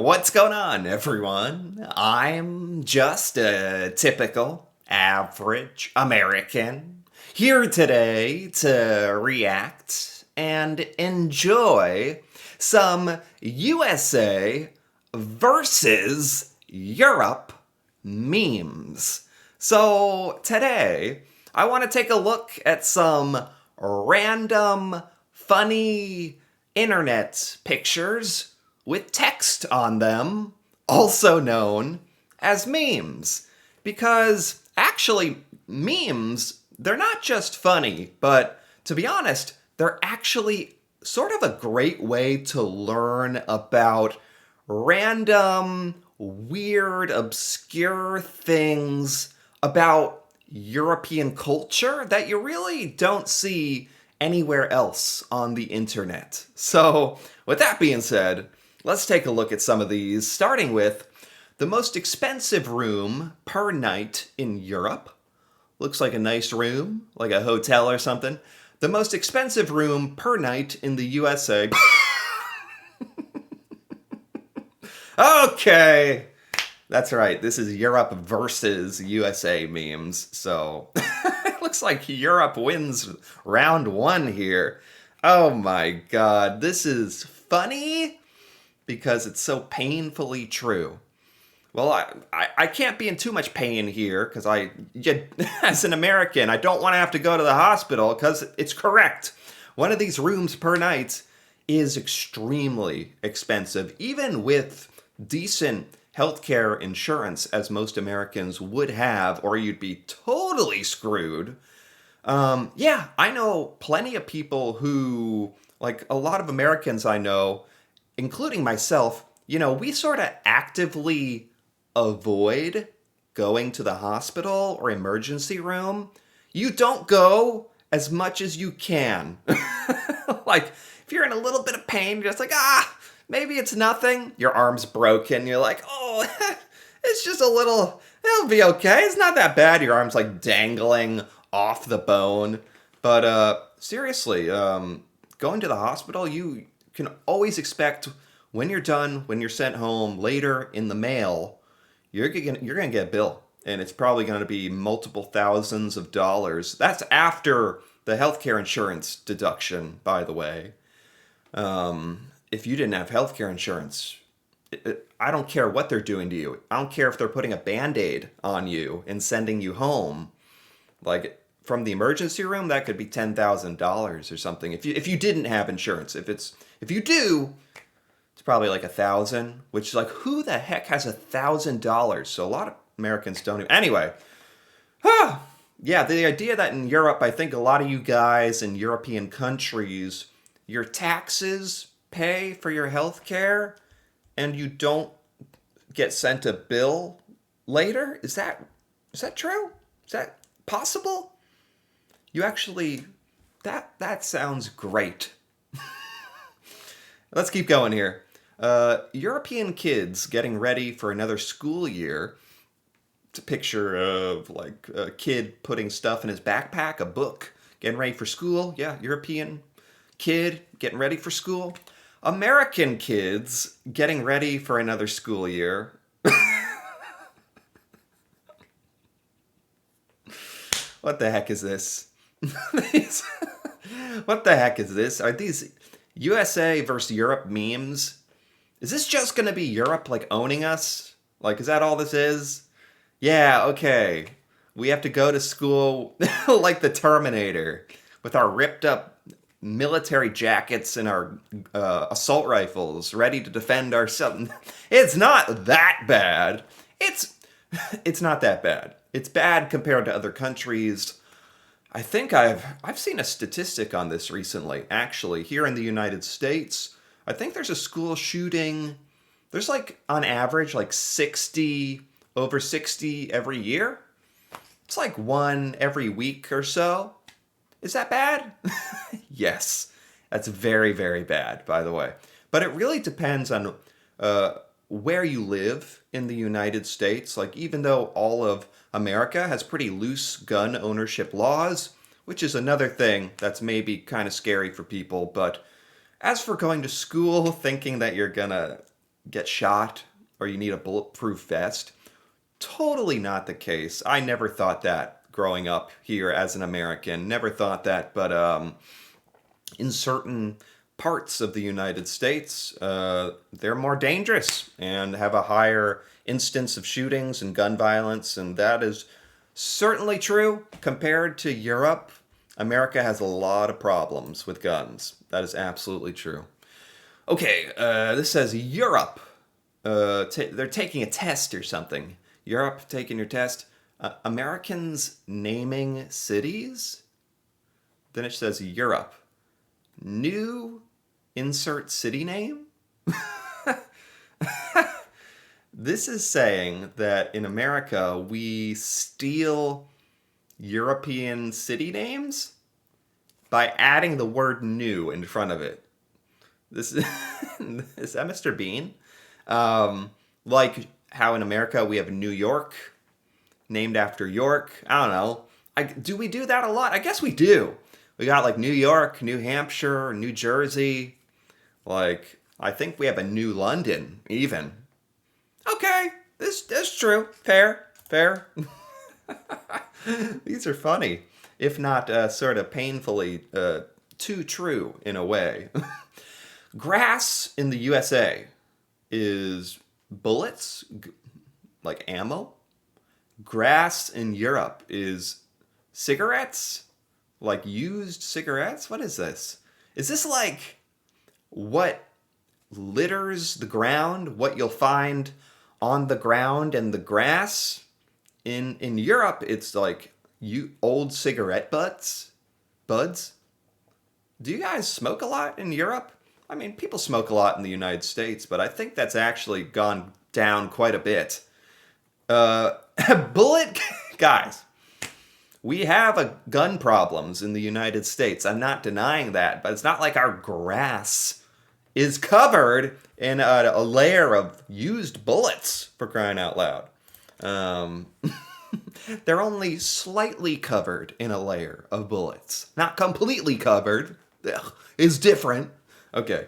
What's going on, everyone? I'm just a typical, average American here today to react and enjoy some USA versus Europe memes. So today, I want to take a look at some random, funny internet pictures with text on them, also known as memes. Because actually, memes, they're not just funny, but to be honest, they're actually sort of a great way to learn about random, weird, obscure things about European culture that you really don't see anywhere else on the internet. So, with that being said, let's take a look at some of these, starting with the most expensive room per night in Europe. Looks like a nice room, like a hotel or something. The most expensive room per night in the USA. Okay, that's right. This is Europe versus USA memes. So it looks like Europe wins round one here. Oh my god, this is funny because it's so painfully true. Well, I can't be in too much pain here because as an American, I don't want to have to go to the hospital because it's correct. One of these rooms per night is extremely expensive, even with decent healthcare insurance, as most Americans would have, or you'd be totally screwed. Yeah, I know plenty of people who, like a lot of Americans I know, including myself, we sort of actively avoid going to the hospital or emergency room. You don't go as much as you can. Like, if you're in a little bit of pain, you're just like, maybe it's nothing. Your arm's broken. You're like, oh, it's just a little, it'll be okay. It's not that bad. Your arm's like dangling off the bone. But seriously, going to the hospital, you can always expect when you're done, when you're sent home later in the mail, you're gonna get a bill. And it's probably going to be multiple thousands of dollars. That's after the healthcare insurance deduction, by the way. If you didn't have healthcare insurance, I don't care what they're doing to you. I don't care if they're putting a Band-Aid on you and sending you home. Like, from the emergency room, that could be $10,000 or something. If you didn't have insurance. If you do, it's probably like 1,000, which is like, who the heck has $1,000? So a lot of Americans don't even. Anyway, yeah, the idea that in Europe, I think a lot of you guys in European countries, your taxes pay for your health care and you don't get sent a bill later? Is that true? Is that possible? You actually, that sounds great. Let's keep going here. European kids getting ready for another school year. It's a picture of like a kid putting stuff in his backpack, a book, getting ready for school. Yeah, European kid getting ready for school. American kids getting ready for another school year. What the heck is this? What the heck is this? Are these USA versus Europe memes? Is this just gonna be Europe like owning us? Like, is that all this is? Yeah, okay. We have to go to school like the Terminator with our ripped up military jackets and our assault rifles ready to defend ourselves. It's not that bad. It's not that bad. It's bad compared to other countries. I think I've seen a statistic on this recently, actually, here in the United States. I think there's a school shooting. There's like on average like over 60 every year. It's like one every week or so. Is that bad? Yes. That's very, very bad, by the way. But it really depends on where you live in the United States. Like, even though all of America has pretty loose gun ownership laws, which is another thing that's maybe kind of scary for people. But as for going to school thinking that you're gonna get shot or you need a bulletproof vest. Totally not the case. I never thought that growing up here as an American. Never thought that, but in certain parts of the United States, they're more dangerous and have a higher instance of shootings and gun violence, and that is certainly true compared to Europe. America has a lot of problems with guns. That is absolutely true. Okay, this says Europe. They're taking a test or something. Europe taking your test. Americans naming cities? Then it says Europe. New insert city name? This is saying that in America we steal European city names by adding the word new in front of it. This is that Mr. Bean? Like how in America we have New York named after York. I don't know. Do we do that a lot? I guess we do. We got like New York, New Hampshire, New Jersey. Like I think we have a New London even. Okay, that's true. Fair, fair. These are funny, if not sort of painfully too true in a way. Grass in the USA is bullets, like ammo. Grass in Europe is cigarettes, like used cigarettes. What is this? Is this like what litters the ground, what you'll find on the ground and the grass? In Europe, it's like old cigarette buds. Do you guys smoke a lot in Europe? I mean, people smoke a lot in the United States, but I think that's actually gone down quite a bit. Bullet guys, we have a gun problems in the United States. I'm not denying that, but it's not like our grass is covered in a layer of used bullets, for crying out loud. They're only slightly covered in a layer of bullets. Not completely covered. Ugh, is different. Okay.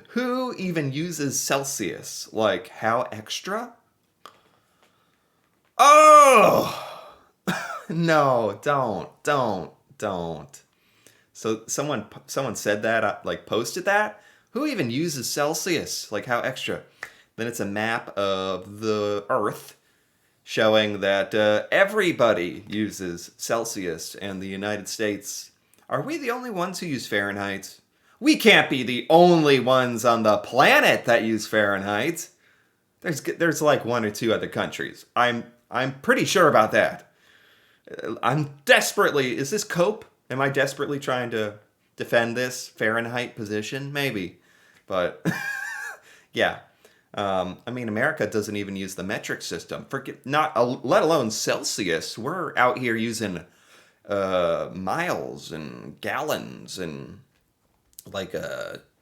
Who even uses Celsius? Like, how extra? Oh! No, don't. So someone said that, like posted that? Who even uses Celsius? Like, how extra? Then it's a map of the Earth showing that everybody uses Celsius, and the United States. Are we the only ones who use Fahrenheit? We can't be the only ones on the planet that use Fahrenheit. There's like one or two other countries. I'm pretty sure about that. Is this COPE? Am I desperately trying to defend this Fahrenheit position? Maybe. But yeah. I mean, America doesn't even use the metric system. Let alone Celsius. We're out here using miles and gallons and like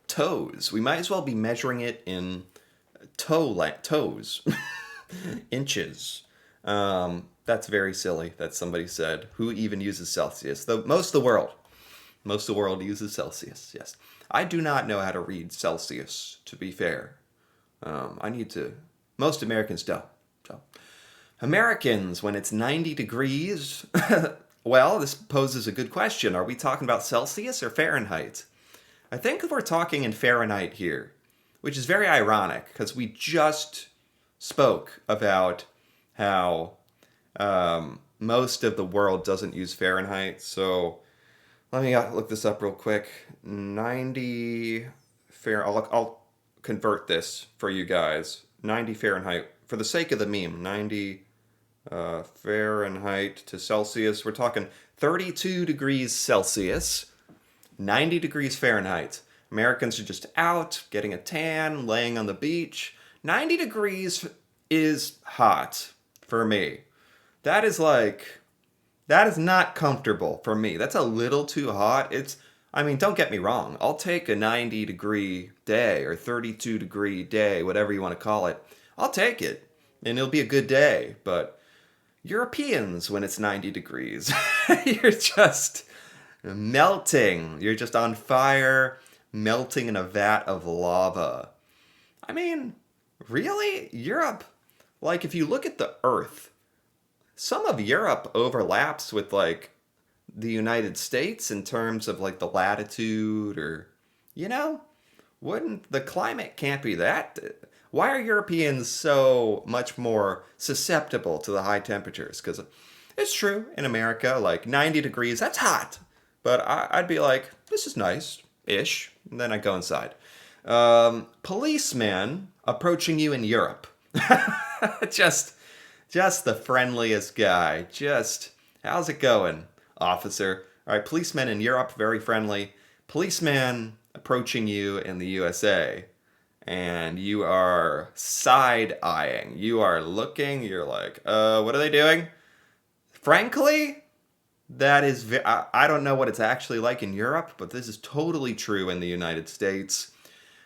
toes. We might as well be measuring it in toes, inches. That's very silly that somebody said. Who even uses Celsius? Most of the world uses Celsius. Yes, I do not know how to read Celsius. To be fair. I need to. Most Americans don't. So, Americans, when it's 90 degrees, well, this poses a good question. Are we talking about Celsius or Fahrenheit? I think we're talking in Fahrenheit here, which is very ironic because we just spoke about how most of the world doesn't use Fahrenheit. So, let me look this up real quick. 90 Fahrenheit. I'll convert this for you guys. 90 Fahrenheit. For the sake of the meme, 90 Fahrenheit to Celsius. We're talking 32 degrees Celsius, 90 degrees Fahrenheit. Americans are just out, getting a tan, laying on the beach. 90 degrees is hot for me. That is not comfortable for me. That's a little too hot. Don't get me wrong. I'll take a 90 degree day or 32 degree day, whatever you want to call it. I'll take it and it'll be a good day. But Europeans, when it's 90 degrees, you're just melting. You're just on fire, melting in a vat of lava. I mean, really? Europe? Like, if you look at the Earth, some of Europe overlaps with, like, the United States in terms of, like, the latitude or, you know? Wouldn't the climate can't be that? Why are Europeans so much more susceptible to the high temperatures? Because it's true in America, like 90 degrees, that's hot. But I'd be like, this is nice ish. And then I go inside. Policeman approaching you in Europe. just, just the friendliest guy. Just, how's it going, officer? All right, policemen in Europe, very friendly. Policeman approaching you in the USA, and you are side eyeing. You are looking, you're like, what are they doing? Frankly, that is, I don't know what it's actually like in Europe, but this is totally true in the United States.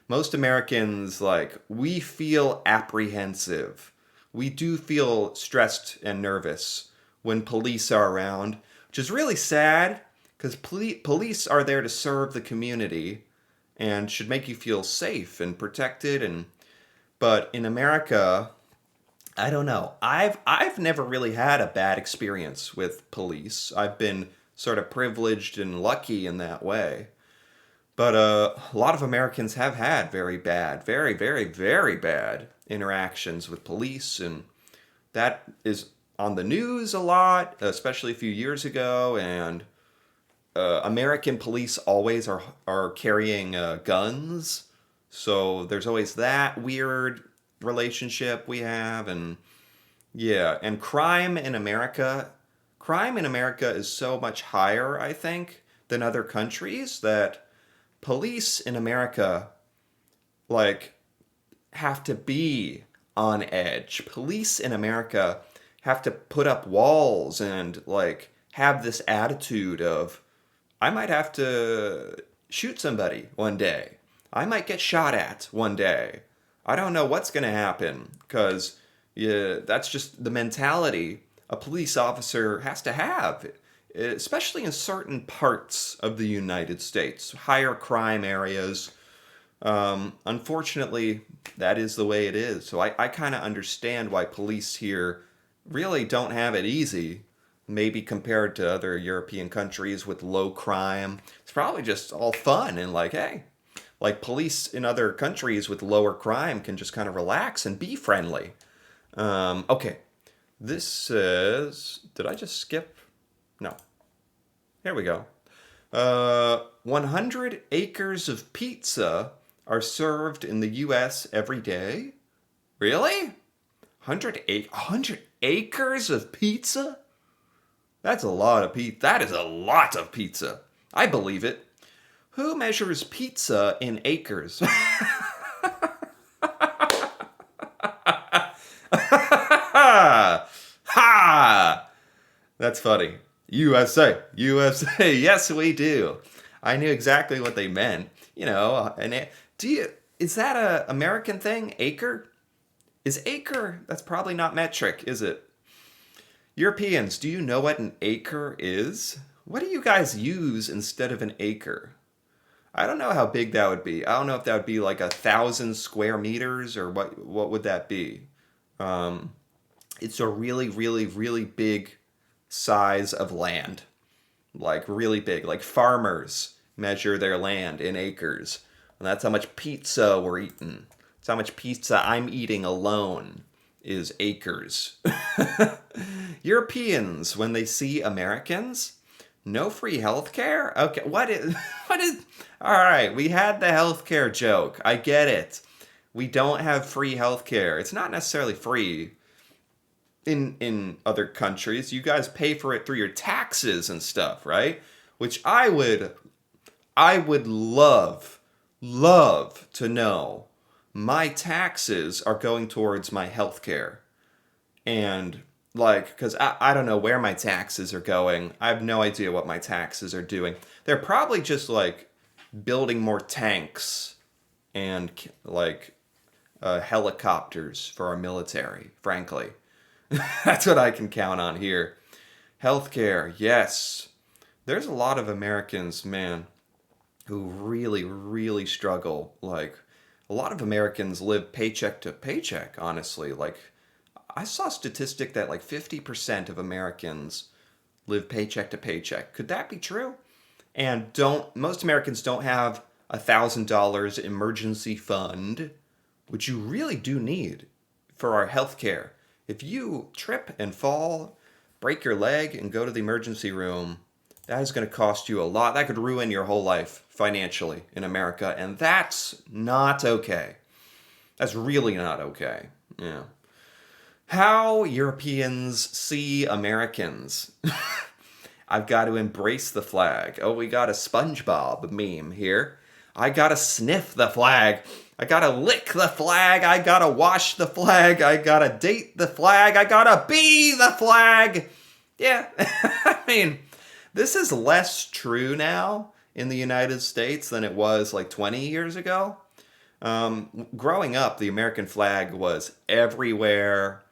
Most Americans, like, we feel apprehensive. We do feel stressed and nervous when police are around, which is really sad because police are there to serve the community and should make you feel safe and protected. And but in America, I don't know. I've never really had a bad experience with police. I've been sort of privileged and lucky in that way. But a lot of Americans have had very bad, very, very, very bad interactions with police, and that is on the news a lot, especially a few years ago. And American police always are carrying guns, so there's always that weird relationship we have, and yeah, and crime in America is so much higher, I think, than other countries that police in America like have to be on edge. Police in America have to put up walls and like have this attitude of I might have to shoot somebody one day. I might get shot at one day. I don't know what's going to happen because yeah, that's just the mentality a police officer has to have, especially in certain parts of the United States, higher crime areas. Unfortunately, that is the way it is. So I kind of understand why police here really don't have it easy, maybe compared to other European countries with low crime. It's probably just all fun and like, hey, like police in other countries with lower crime can just kind of relax and be friendly. Okay, this says, did I just skip? No. Here we go. 100 acres of pizza are served in the U.S. every day. Really? 100 acres of pizza? That's a lot of pizza. That is a lot of pizza. I believe it. Who measures pizza in acres? Ha! That's funny. USA, USA. Yes, we do. I knew exactly what they meant. You know, do you? Is that a American thing? Acre? Is acre? That's probably not metric, is it? Europeans, do you know what an acre is? What do you guys use instead of an acre? I don't know how big that would be. I don't know if that would be like 1,000 square meters or what would that be? Um, it's a really, really, really big size of land. Like really big. Like farmers measure their land in acres. And that's how much pizza we're eating. That's how much pizza I'm eating alone is acres. Europeans, when they see Americans, no free healthcare? Okay, what is all right, we had the healthcare joke. I get it. We don't have free healthcare. It's not necessarily free in other countries. You guys pay for it through your taxes and stuff, right? Which I would love to know my taxes are going towards my healthcare. And like, because I don't know where my taxes are going. I have no idea what my taxes are doing. They're probably just like building more tanks and like helicopters for our military, frankly. That's what I can count on here. Healthcare, yes. There's a lot of Americans, man, who really, really struggle. Like, a lot of Americans live paycheck to paycheck, honestly. Like, I saw a statistic that like 50% of Americans live paycheck to paycheck. Could that be true? And don't most Americans don't have $1,000 emergency fund, which you really do need for our health care. If you trip and fall, break your leg, and go to the emergency room, that is going to cost you a lot. That could ruin your whole life financially in America, and that's not okay. That's really not okay. Yeah. How Europeans see Americans. I've got to embrace the flag. Oh, we got a SpongeBob meme here. I gotta sniff the flag. I gotta lick the flag. I gotta wash the flag. I gotta date the flag. I gotta be the flag. Yeah, I mean, this is less true now in the United States than it was like 20 years ago. Growing up, the American flag was everywhere.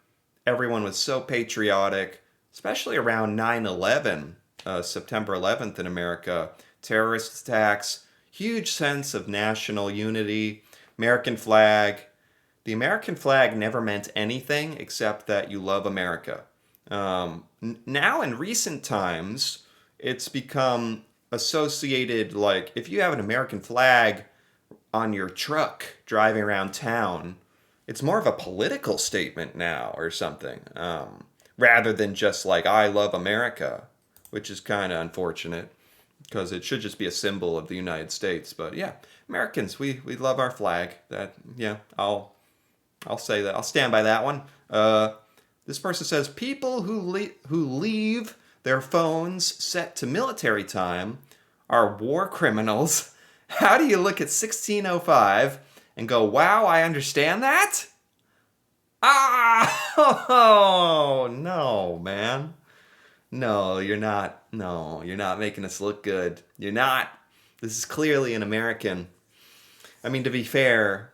Everyone was so patriotic, especially around 9/11, September 11th in America, terrorist attacks, huge sense of national unity, American flag. The American flag never meant anything except that you love America. Now, in recent times, it's become associated, like, if you have an American flag on your truck driving around town, it's more of a political statement now or something, rather than just like, I love America, which is kind of unfortunate because it should just be a symbol of the United States. But yeah, Americans, we love our flag. That, yeah, I'll say that. I'll stand by that one. This person says people who leave their phones set to military time are war criminals. How do you look at 1605 and go, wow, I understand that? Ah, oh, no, man. No, you're not. No, you're not making us look good. You're not. This is clearly an American. I mean, to be fair,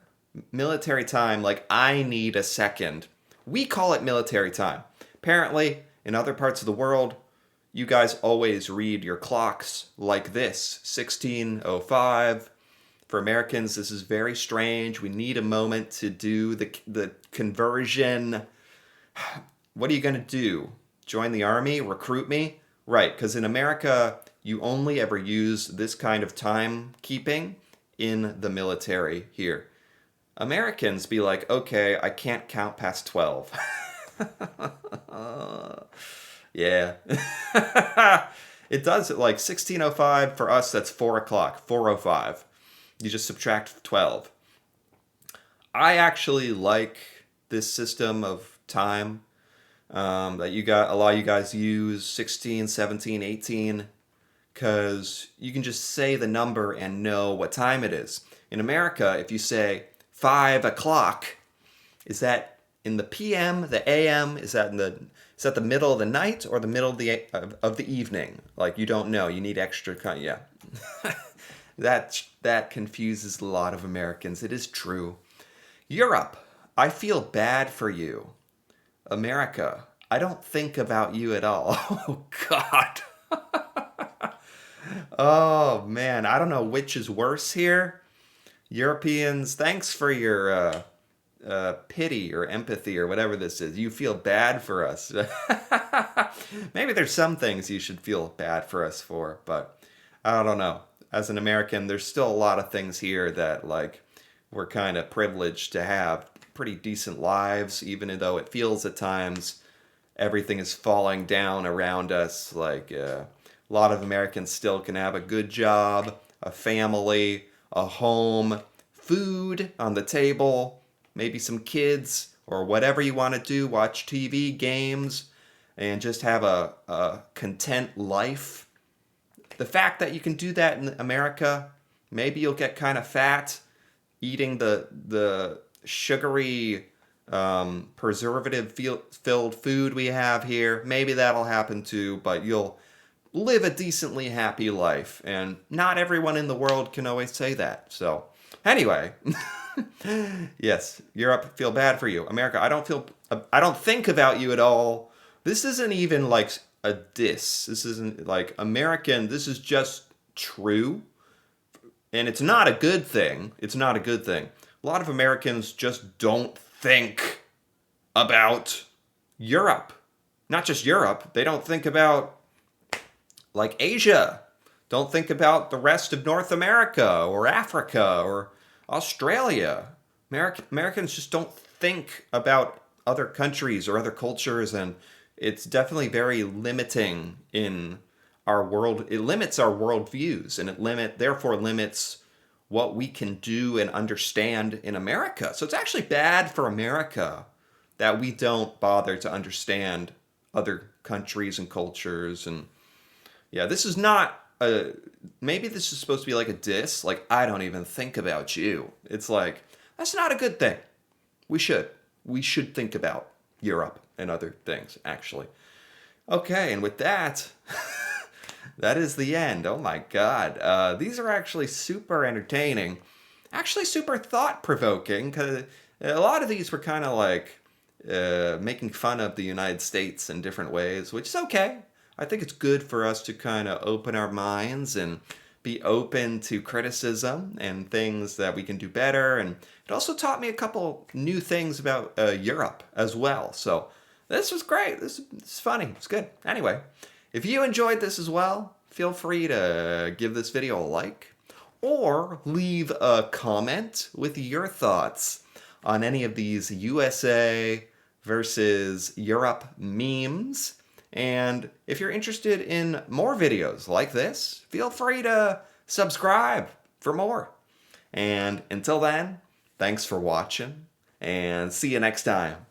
military time, like, I need a second. We call it military time. Apparently, in other parts of the world, you guys always read your clocks like this, 1605. For Americans, this is very strange. We need a moment to do the conversion. What are you going to do? Join the army? Recruit me? Right, because in America, you only ever use this kind of timekeeping in the military here. Americans be like, okay, I can't count past 12. Yeah. It does it like 1605 for us, that's 4 o'clock, 4:05. You just subtract 12. I actually like this system of time that you got a lot of you guys use 16, 17, 18, because you can just say the number and know what time it is. In America, if you say 5 o'clock, is that in the PM, the AM? Is that the middle of the night or the middle of the evening? Like, you don't know. You need extra. Yeah, that confuses a lot of Americans. It is true. Europe, I feel bad for you. America, I don't think about you at all. Oh God. Oh man, I don't know which is worse here. Europeans, thanks for your pity or empathy or whatever this is. You feel bad for us. Maybe there's some things you should feel bad for us for, but I don't know. As an American, there's still a lot of things here that, like, we're kind of privileged to have pretty decent lives, even though it feels at times everything is falling down around us. Like, a lot of Americans still can have a good job, a family, a home, food on the table, maybe some kids, or whatever you want to do, watch TV, games, and just have a content life. The fact that you can do that in America, maybe you'll get kind of fat eating the sugary, preservative-filled food we have here. Maybe that'll happen too, but you'll live a decently happy life. And not everyone in the world can always say that. So, anyway, yes, Europe, feel bad for you. America, I don't think about you at all. This isn't even like a diss. This isn't like American. This is just true. And it's not a good thing. It's not a good thing. a lot of Americans just don't think about Europe. Not just Europe, they don't think about like Asia. Don't think about the rest of North America or Africa or Australia. Americans just don't think about other countries or other cultures, and it's definitely very limiting in our world. It limits our worldviews, and therefore limits what we can do and understand in America. So it's actually bad for America that we don't bother to understand other countries and cultures. And yeah, this is not a, maybe this is supposed to be like a diss, like I don't even think about you. It's like, that's not a good thing. We should. We should think about Europe and other things, actually. Okay, and with that, that is the end. Oh my God. These are actually super entertaining, actually super thought provoking, because a lot of these were kind of like making fun of the United States in different ways, which is okay. I think it's good for us to kind of open our minds and be open to criticism and things that we can do better. And it also taught me a couple new things about Europe as well. So this was great. This is funny. It's good. Anyway, if you enjoyed this as well, feel free to give this video a like or leave a comment with your thoughts on any of these USA versus Europe memes. And if you're interested in more videos like this, feel free to subscribe for more. And until then, thanks for watching and see you next time.